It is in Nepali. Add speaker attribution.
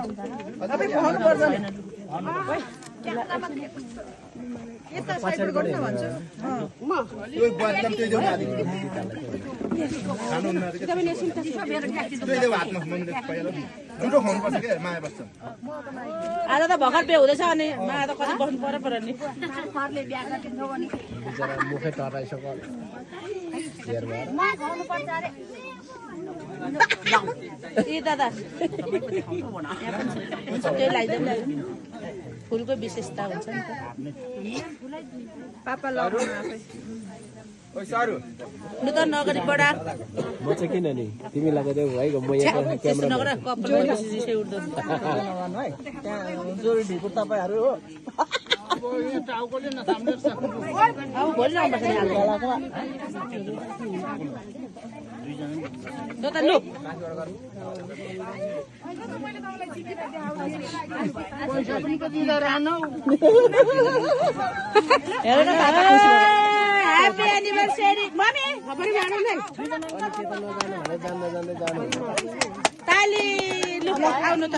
Speaker 1: तपाईँ पढ्नु पर्छ नि यता साइड गर्नु न भन्छु म
Speaker 2: त्यो एकदम त्यो देऊ आदि खानु न
Speaker 1: तपाईले सिन्ता सबेर ट्याक्सी
Speaker 2: त्यो देऊ हातमा मैले पहिला जुठो खानु पर्छ के माया बस्छ
Speaker 3: आज त भर्खर पे हुँदैछ अनि माया त कति बस्नु पर्यो नि
Speaker 1: सरले बिहा गरिदिन्छ भने
Speaker 4: जरा मुखै तराइसक्यो हेर भएर
Speaker 1: मा खानु पर्छ अरे
Speaker 3: ए दादा त्यो लाइदैन फुलको विशेषता हुन्छ नि त
Speaker 1: पापा लग्नु आफै
Speaker 2: ओइ सारु
Speaker 3: लु त नगरी बडा
Speaker 4: म चाहिँ किन नि तिमी लगाइदेऊ है म यहाँ
Speaker 3: त्यस्तो नगर कपाल रिसै उठ्दो
Speaker 1: है त्यहाँ जोडी ढिकुर तपाईहरु हो
Speaker 3: अब भोलि आउनुपर्छ नि हाल्नु त लु हेर न ह्यापी एनिभर्सरी मम्मी ताली लु आउनु त